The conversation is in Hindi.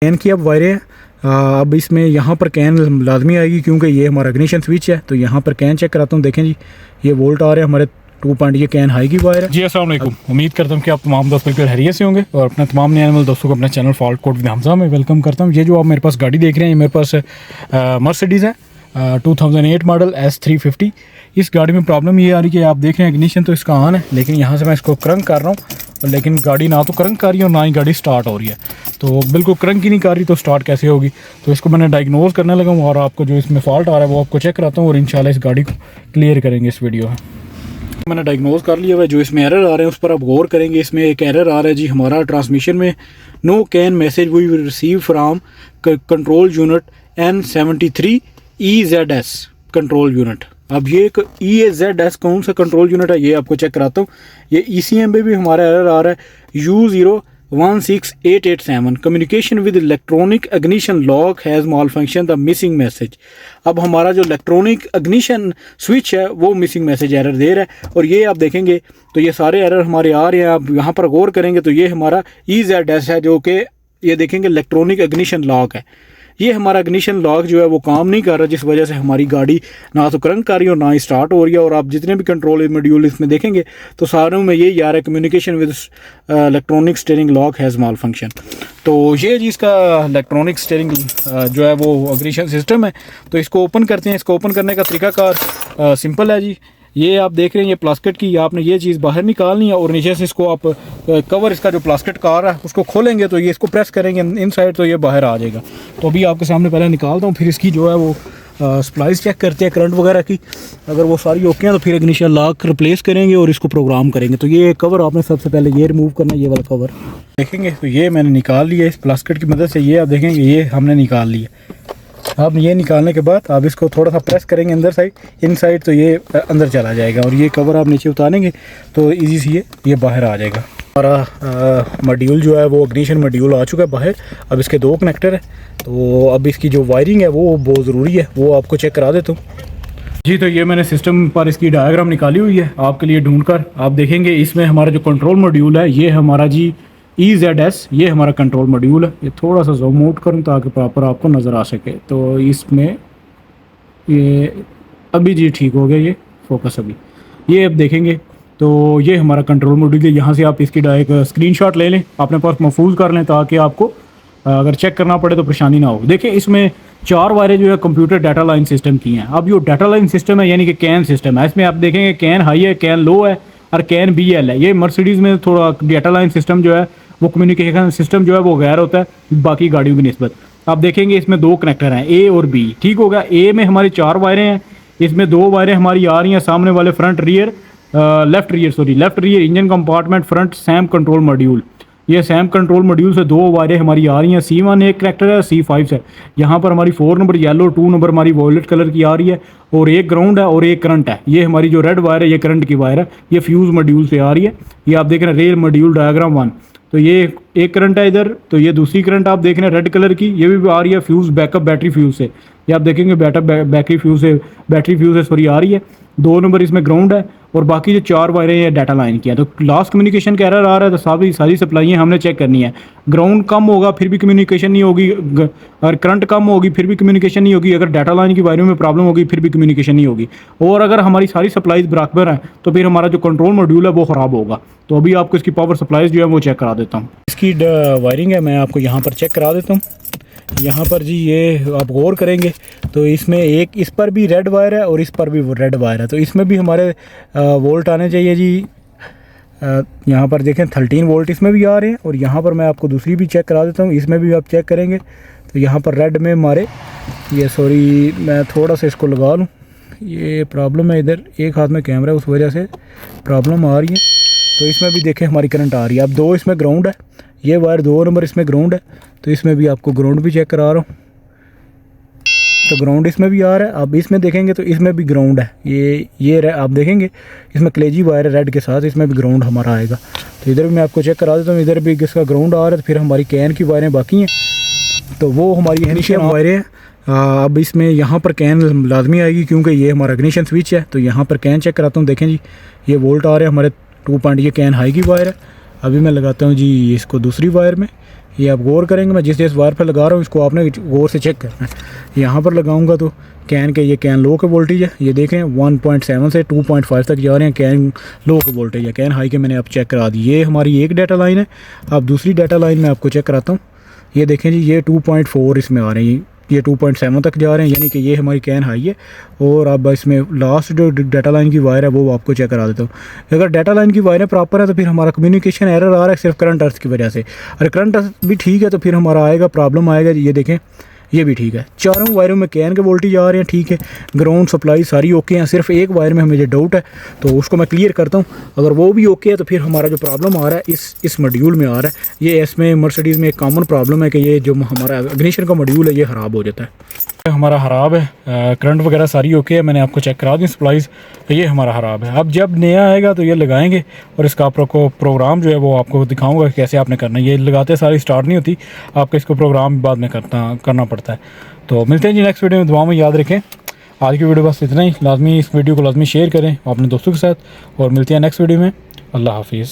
कैन की अब वायरें हैं। अब इसमें यहाँ पर कैन लाजमी आएगी क्योंकि ये हमारा इग्निशन स्विच है। तो यहाँ पर कैन चेक कराता हूँ। देखें जी, ये वोल्ट आ रहे हैं हमारे 2 पॉइंट, ये कैन हाई की वायर है। जी अस्सलाम वालेकुम। उम्मीद करता हूँ कि आप तमाम दोस्त बिल्कुल हैरियत से होंगे और अपने तमाम नए एनिमल दोस्तों को अपने channel fault code with Hamza में वेलकम करता हूँ। ये जो आप मेरे पास गाड़ी देख रहे हैं, ये मेरे पास मर्सिडीज़ है 2008 मॉडल S350। इस गाड़ी में प्रॉब्लम ये आ रही है कि आप देख रहे हैं इग्निशन तो इसका ऑन है, लेकिन यहाँ से मैं इसको क्रंक कर रहा हूँ, लेकिन गाड़ी ना तो क्रंक कर रही है और ना ही गाड़ी स्टार्ट हो रही है। तो बिल्कुल क्रंक ही नहीं कर रही तो स्टार्ट कैसे होगी। तो इसको मैंने डायग्नोज करने लगा हूँ और आपको जो इसमें फॉल्ट आ रहा है वो आपको चेक कराता हूँ और इंशाल्लाह इस गाड़ी को क्लियर करेंगे इस वीडियो में। मैंने डायग्नोज कर लिया है। जो इसमें एरर आ रहे हैं उस पर आप गौर करेंगे। इसमें एक एरर आ रहा है जी हमारा ट्रांसमिशन में, no CAN message we will receive from control unit N73 EZS control unit. अब ये EZS कौन सा कंट्रोल यूनिट है ये आपको चेक कराता हूँ। ये ECM में भी हमारा एरर आ रहा है U016887 communication with electronic ignition lock has malfunction the missing message. अब हमारा जो इलेक्ट्रॉनिक इग्निशन स्विच है वो मिसिंग मैसेज एरर दे रहा है और ये आप देखेंगे तो ये सारे एरर हमारे आ रहे हैं। आप यहाँ पर गौर करेंगे तो ये हमारा EZS है, जो कि ये देखेंगे इलेक्ट्रॉनिक इग्निशन लॉक है। ये हमारा इग्निशन लॉक जो है वो काम नहीं कर रहा, जिस वजह से हमारी गाड़ी ना तो क्रंक कर रही है और ना ही स्टार्ट हो रही है। और आप जितने भी कंट्रोल मॉड्यूल इसमें देखेंगे तो सारों में ये यार है communication with electronic steering lock has mall function. तो ये जी इसका इलेक्ट्रॉनिक स्टीयरिंग जो है वो इग्निशन सिस्टम है। तो इसको ओपन करते हैं। इसको ओपन करने का तरीकाकार सिंपल है जी। ये आप देख रहे हैं ये प्लास्टिक की, आपने ये चीज़ बाहर निकालनी है और नीचे से इसको आप कवर इसका जो प्लास्टिक का आ रहा है उसको खोलेंगे तो ये इसको प्रेस करेंगे इनसाइड तो ये बाहर आ जाएगा। तो अभी आपके सामने पहले निकालता हूँ, फिर इसकी जो है वो स्प्लाइस चेक करते हैं करंट वगैरह की। अगर वो सारी ओके हैं तो फिर इग्निशन लॉक रिप्लेस करेंगे और इसको प्रोग्राम करेंगे। तो ये कवर आपने सबसे पहले ये रिमूव करना है, ये वाला कवर देखेंगे। तो ये मैंने निकाल लिया इस प्लास्टिक की मदद से। ये आप देखेंगे ये हमने निकाल लिया। अब ये निकालने के बाद आप इसको थोड़ा सा प्रेस करेंगे अंदर साइड इनसाइड तो ये अंदर चला जाएगा और ये कवर आप नीचे उतारेंगे तो इजी से ये बाहर आ जाएगा। हमारा मॉड्यूल जो है वो इग्निशन मॉड्यूल आ चुका है बाहर। अब इसके 2 कनेक्टर है। तो अब इसकी जो वायरिंग है वो बहुत ज़रूरी है, वो आपको चेक करा देता हूँ जी। तो ये मैंने सिस्टम पर इसकी डायग्राम निकाली हुई है आपके लिए ढूंढ कर। आप देखेंगे इसमें हमारा जो कंट्रोल मॉड्यूल है ये हमारा जी EZS, ये हमारा कंट्रोल मॉड्यूल है। ये थोड़ा सा जूम आउट करूँ ताकि प्रॉपर आपको नज़र आ सके। तो इसमें ये अभी जी ठीक हो गया ये फोकस। अभी ये अब देखेंगे तो ये हमारा कंट्रोल मॉड्यूल है। यहाँ से आप इसकी एक स्क्रीनशॉट ले लें, अपने पास महफूज कर लें ताकि आपको अगर चेक करना पड़े तो परेशानी ना हो। देखिए इसमें 4 वायरें जो है कंप्यूटर डाटा लाइन सिस्टम की हैं। अब ये डाटा लाइन सिस्टम है यानी कि कैन सिस्टम है। इसमें आप देखेंगे कैन हाई है, कैन लो है और कैन BL है। ये मर्सिडीज़ में थोड़ा डाटा लाइन सिस्टम जो है वो कम्युनिकेशन सिस्टम जो है वो गैर होता है बाकी गाड़ियों की निस्बत। आप देखेंगे इसमें 2 कनेक्टर हैं A और B, ठीक होगा। A में हमारी 4 वायरें हैं, इसमें 2 वायरें हमारी आ रही हैं सामने वाले front rear left rear engine compartment front Sam control module. ये सैम कंट्रोल मॉड्यूल से 2 वायरें हमारी आ रही हैं। C1 एक कनेक्टर है, C5 से यहाँ पर हमारी 4 नंबर येलो, 2 नंबर हमारी वॉयलेट कलर की आ रही है और एक ग्राउंड है और एक करंट है। ये हमारी जो रेड वायर है ये करंट की वायर है, ये फ्यूज़ मॉड्यूल से आ रही है। ये आप देख रहे हैं रेल मॉड्यूल डायग्राम 1। तो ये एक करंट है इधर, तो ये दूसरी करंट आप देख रहे हैं रेड कलर की, ये भी आ रही है फ्यूज़ बैकअप बैटरी फ्यूज़ से। ये आप देखेंगे बैटरी फ्यूज़ से सॉरी आ रही है। 2 नंबर इसमें ग्राउंड है और बाकी जो 4 वायरें ये डाटा लाइन की है। तो लास्ट कम्युनिकेशन का एरर आ रहा है तो सारी सप्लाइयाँ हमने चेक करनी है। ग्राउंड कम होगा फिर भी कम्युनिकेशन नहीं होगी, और करंट कम होगी फिर भी कम्युनिकेशन नहीं होगी। अगर डाटा लाइन की वायरों में प्रॉब्लम होगी फिर भी कम्युनिकेशन नहीं होगी। और अगर हमारी सारी सप्लाईज बराबर हैं तो फिर हमारा जो कंट्रोल मॉड्यूल है वो ख़राब होगा। तो अभी आपको इसकी पावर सप्लाईज जो है वो चेक करा देता हूँ। इसकी वायरिंग है मैं आपको यहाँ पर चेक करा देता हूँ। यहाँ पर जी ये आप गौर करेंगे तो इसमें एक इस पर भी रेड वायर है और इस पर भी रेड वायर है। तो इसमें भी हमारे वोल्ट आने चाहिए जी। यहाँ पर देखें 13 वोल्ट इसमें भी आ रहे हैं और यहाँ पर मैं आपको दूसरी भी चेक करा देता हूँ। इसमें भी आप चेक करेंगे तो यहाँ पर रेड में हमारे ये सॉरी मैं थोड़ा सा इसको लगा लूँ, ये प्रॉब्लम है इधर एक हाथ में कैमरा उस वजह से प्रॉब्लम आ रही है। तो इसमें भी देखें हमारी करंट आ रही है। अब 2 इसमें ग्राउंड है, ये वायर 2 नंबर इसमें ग्राउंड है। तो इसमें भी आपको ग्राउंड भी चेक करा रहा हूँ। तो ग्राउंड इसमें भी आ रहा है। अब इसमें देखेंगे तो इसमें भी ग्राउंड है। ये आप देखेंगे इसमें कलेजी वायर है रेड के साथ, इसमें भी ग्राउंड हमारा आएगा। तो इधर भी मैं आपको चेक करा देता हूँ, इधर भी इसका ग्राउंड आ रहा है। तो फिर हमारी कैन की वायरें बाकी हैं तो वो हमारी इनिशियल वायरें हैं। अब इसमें यहाँ पर कैन लाजमी आएगी क्योंकि ये हमारा इग्निशन स्विच है। तो यहाँ पर कैन चेक कराता हूँ। देखें जी ये वोल्ट आ रहे हैं हमारे 2 पॉइंट, ये कैन हाई की वायर है अभी मैं लगाता हूँ जी इसको दूसरी वायर में। ये आप गौर करेंगे, मैं जिस वायर पर लगा रहा हूँ इसको आपने गौर से चेक करना है। यहाँ पर लगाऊंगा तो कैन के, ये कैन लो के वोल्टेज है, ये देखें 1.7 से 2.5 तक जा रहे हैं। कैन लो के वोल्टेज है, कैन हाई के मैंने आप चेक करा दी। ये हमारी एक डाटा लाइन है। अब दूसरी डाटा लाइन में आपको चेक कराता हूँ। ये देखें जी, ये 2.4 इसमें आ रहे हैं, ये 2.7 तक जा रहे हैं, यानी कि ये हमारी कैन हाई है। और अब इसमें लास्ट जो डाटा लाइन की वायर है वो आपको चेक करा देता हूँ। अगर डाटा लाइन की वायरें प्रॉपर है तो फिर हमारा कम्युनिकेशन एरर आ रहा है सिर्फ करंट अर्थ की वजह से। अगर करंट अर्थ भी ठीक है तो फिर हमारा आएगा प्रॉब्लम आएगा। ये देखें, ये भी ठीक है, चारों वायरों में कैन के वोल्टेज आ रहे हैं, ठीक है। ग्राउंड सप्लाई सारी ओके हैं, सिर्फ एक वायर में हमें जो डाउट है तो उसको मैं क्लियर करता हूँ। अगर वो भी ओके है तो फिर हमारा जो प्रॉब्लम आ रहा है इस मॉड्यूल में आ रहा है। ये इसमें मर्सिडीज़ में एक कॉमन प्रॉब्लम है कि ये जो हमारा इग्निशन का मॉड्यूल है ये ख़राब हो जाता है। हमारा ख़राब है, करंट वगैरह सारी ओके है, मैंने आपको चेक करा दी सप्लाईज़, तो ये हमारा ख़राब है। अब जब नया आएगा तो ये लगाएंगे और इसका आपको प्रोग्राम जो है वो आपको दिखाऊंगा कैसे आपने करना है। ये लगाते सारी स्टार्ट नहीं होती, आपको इसको प्रोग्राम बाद में करना पड़ता है। तो मिलते हैं जी नेक्स्ट वीडियो में, दुआ में याद रखें। आज की वीडियो बस इतना ही। लाजमी इस वीडियो को लाजमी शेयर करें अपने दोस्तों के साथ और मिलते हैं नेक्स्ट वीडियो में। अल्लाह हाफिज़।